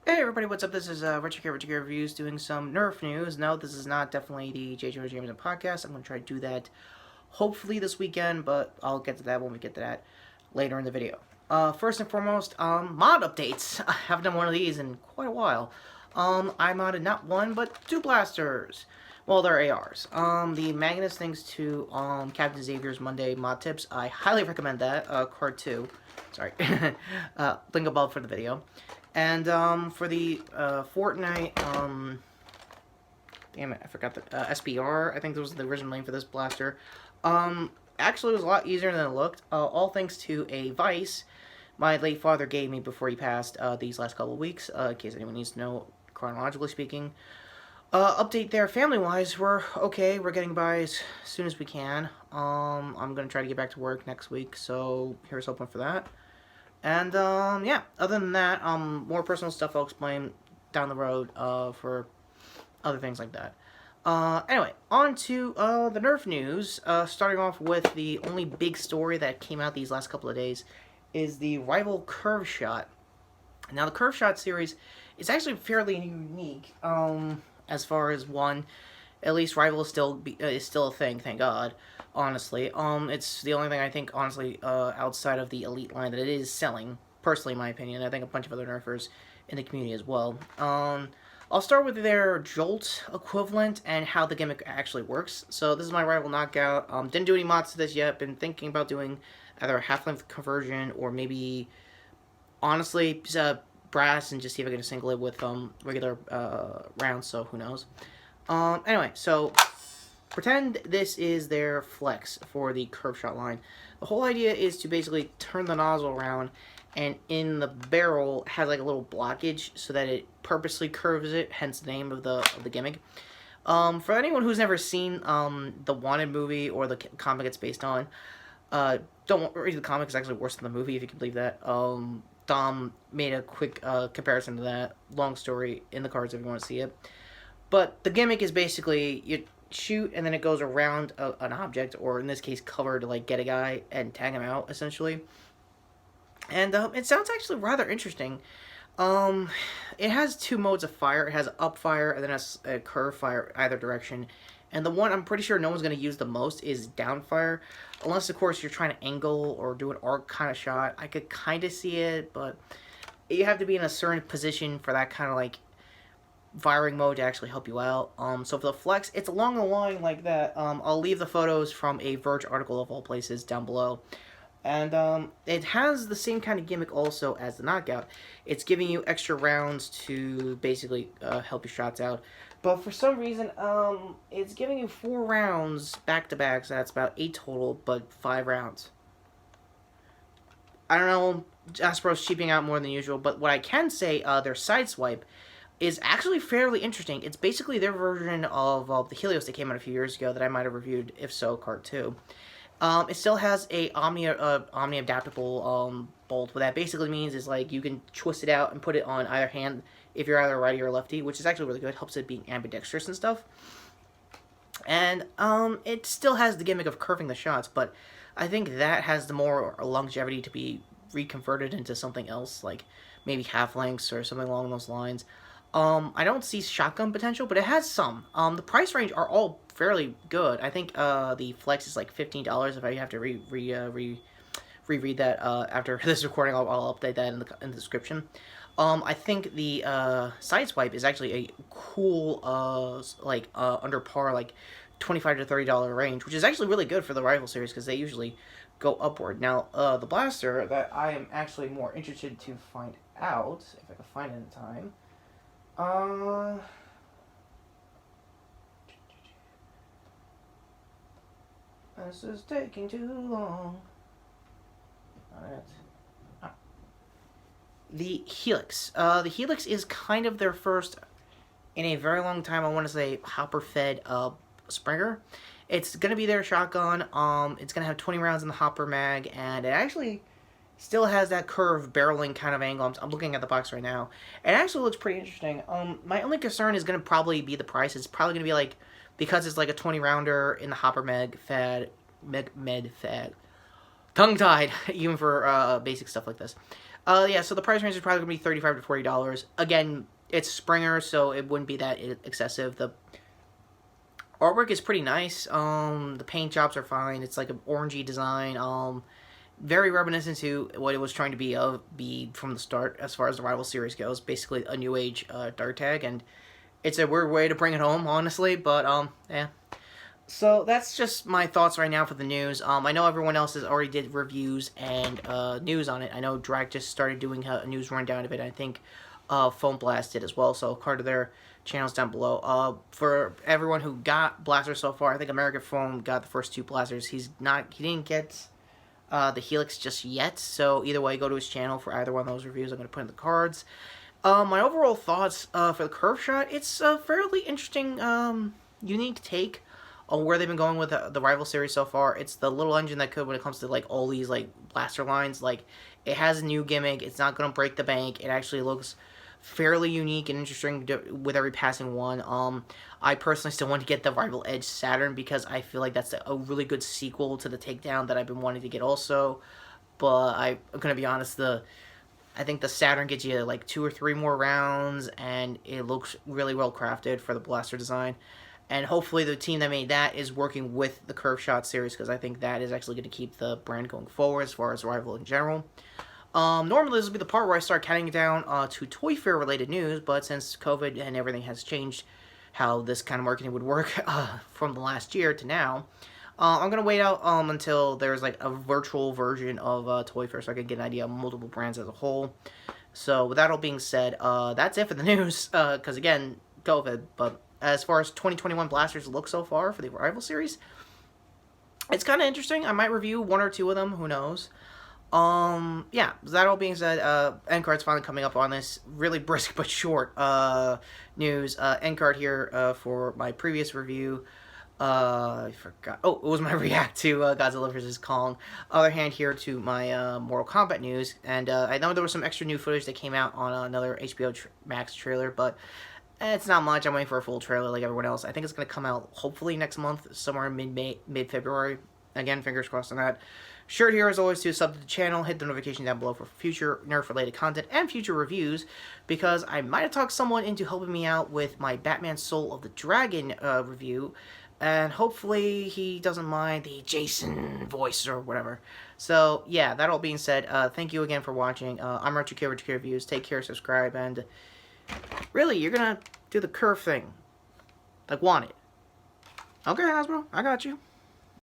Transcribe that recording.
Hey everybody, what's up? This is Retrokid Reviews doing some Nerf news. No, this is not definitely the JJ James podcast. I'm going to try to do that hopefully this weekend, but I'll get to that when we get to that later in the video. First and foremost, mod updates. I haven't done one of these in quite a while. I modded not one, but two blasters. Well, they're ARs. The Magnus thanks to Captain Xavier's Monday mod tips. I highly recommend that. Card 2. Sorry. Link above for the video. And for the Fortnite, damn it, I forgot the SBR. I think that was the original name for this blaster. Actually, it was a lot easier than it looked. All thanks to a Vice my late father gave me before he passed these last couple of weeks. In case anyone needs to know, chronologically speaking. Update there, family-wise, we're okay. We're getting by as soon as we can. I'm gonna try to get back to work next week, so here's hoping for that. And, yeah, other than that, more personal stuff I'll explain down the road, for other things like that. Anyway, on to, the Nerf news, starting off with the only big story that came out these last couple of days is the Rival Curve Shot. Now, the Curve Shot series is actually fairly unique, as far as one, at least Rival is still a thing, thank God. Honestly, it's the only thing I think, honestly, outside of the Elite line that it is selling. Personally, in my opinion, I think a bunch of other Nerfers in the community as well. I'll start with their Jolt equivalent and how the gimmick actually works. So this is my Rival Knockout. Didn't do any mods to this yet. Been thinking about doing either a half-length conversion or maybe, honestly, brass and just see if I can single it with regular rounds. So who knows? Anyway, so pretend this is their flex for the curve shot line. The whole idea is to basically turn the nozzle around, and in the barrel has like a little blockage so that it purposely curves it, hence the name of the gimmick. For anyone who's never seen the Wanted movie or the comic it's based on, don't read the comic, it's actually worse than the movie, if you can believe that. Dom made a quick comparison to that. Long story in the cards if you want to see it. But the gimmick is basically you shoot and then it goes around an object, or in this case cover, to like get a guy and tag him out essentially. And it sounds actually rather interesting. It has two modes of fire. It has up fire and then has a curve fire either direction. And the one I'm pretty sure no one's going to use the most is down fire. Unless, of course, you're trying to angle or do an arc kind of shot. I could kind of see it, but you have to be in a certain position for that kind of like firing mode to actually help you out. So for the flex, it's along the line like that. I'll leave the photos from a Verge article of all places down below. And it has the same kind of gimmick also as the knockout. It's giving you extra rounds to basically help your shots out. But for some reason, it's giving you 4 rounds back-to-back, so that's about 8 total, but 5 rounds. I don't know, Aspro's cheaping out more than usual, but what I can say, their Sideswipe is actually fairly interesting. It's basically their version of the Helix that came out a few years ago that I might have reviewed, if so, Card 2. It still has a omni-adaptable bolt. What that basically means is like you can twist it out and put it on either hand if you're either righty or lefty, which is actually really good. Helps it being ambidextrous and stuff. And it still has the gimmick of curving the shots, but I think that has the more longevity to be reconverted into something else, like maybe half lengths or something along those lines. I don't see shotgun potential, but it has some. The price range are all fairly good. I think the flex is like $15. If I have to reread that after this recording, I'll update that in the description. I think the Sideswipe is actually a cool under par like $25 to $30 range, which is actually really good for the Rival series because they usually go upward. Now the blaster that I am actually more interested to find out, if I can find it in time. This is taking too long. Alright. The Helix. The Helix is kind of their first, in a very long time, I want to say, hopper-fed Springer. It's going to be their shotgun. It's going to have 20 rounds in the hopper mag, and it actually still has that curved barreling kind of angle. I'm looking at the box right now. It actually looks pretty interesting. My only concern is going to probably be the price. It's probably going to be like, because it's like a 20 rounder in the hopper med fad. Tongue-tied, even for basic stuff like this. Yeah, so the price range is probably going to be $35 to $40. Again, it's Springer, so it wouldn't be that excessive. The artwork is pretty nice. The paint jobs are fine. It's like an orangey design. Very reminiscent to what it was trying to be from the start as far as the Rival series goes. Basically, a new age dart tag, and it's a weird way to bring it home, honestly. But yeah. So that's just my thoughts right now for the news. I know everyone else has already did reviews and news on it. I know Drag just started doing a news rundown of it. I think Foam Blast did as well. So card to their channels down below. For everyone who got blasters so far, I think American Foam got the first two blasters. He didn't get the Helix just yet. So either way, go to his channel for either one of those reviews. I'm going to put in the cards. My overall thoughts for the Curve Shot, it's a fairly interesting, unique take on where they've been going with the Rival series so far. It's the little engine that could when it comes to like all these like blaster lines. Like, it has a new gimmick. It's not going to break the bank. It actually looks fairly unique and interesting with every passing one. I personally still want to get the Rival Edge Saturn because I feel like that's a really good sequel to the Takedown that I've been wanting to get also. But I'm going to be honest, I think the Saturn gets you like 2 or 3 more rounds, and it looks really well crafted for the blaster design. And hopefully the team that made that is working with the Curve Shot series, because I think that is actually going to keep the brand going forward as far as Rival in general. Normally this will be the part where I start counting down to Toy Fair related news, but since COVID and everything has changed how this kind of marketing would work from the last year to now, I'm going to wait out until there's like a virtual version of Toy Fair so I can get an idea of multiple brands as a whole. So with that all being said, that's it for the news, because again, COVID, but as far as 2021 blasters look so far for the Rival series, it's kind of interesting. I might review 1 or 2 of them, who knows. Yeah, that all being said, end card's finally coming up on this really brisk but short news. End card here for my previous review. I forgot. Oh, it was my react to Godzilla vs. Kong. Other hand here to my Mortal Kombat news. And I know there was some extra new footage that came out on another HBO Max trailer, but it's not much. I'm waiting for a full trailer like everyone else. I think it's going to come out hopefully next month, somewhere in mid-February. Again, fingers crossed on that. Sure here, as always, to sub to the channel, hit the notification down below for future Nerf-related content and future reviews, because I might have talked someone into helping me out with my Batman Soul of the Dragon review, and hopefully he doesn't mind the Jason voice or whatever. So, yeah, that all being said, thank you again for watching. I'm Retrokid Reviews. Take care, subscribe, and really, you're gonna do the curve thing. Like, want it. Okay, Hasbro, I got you.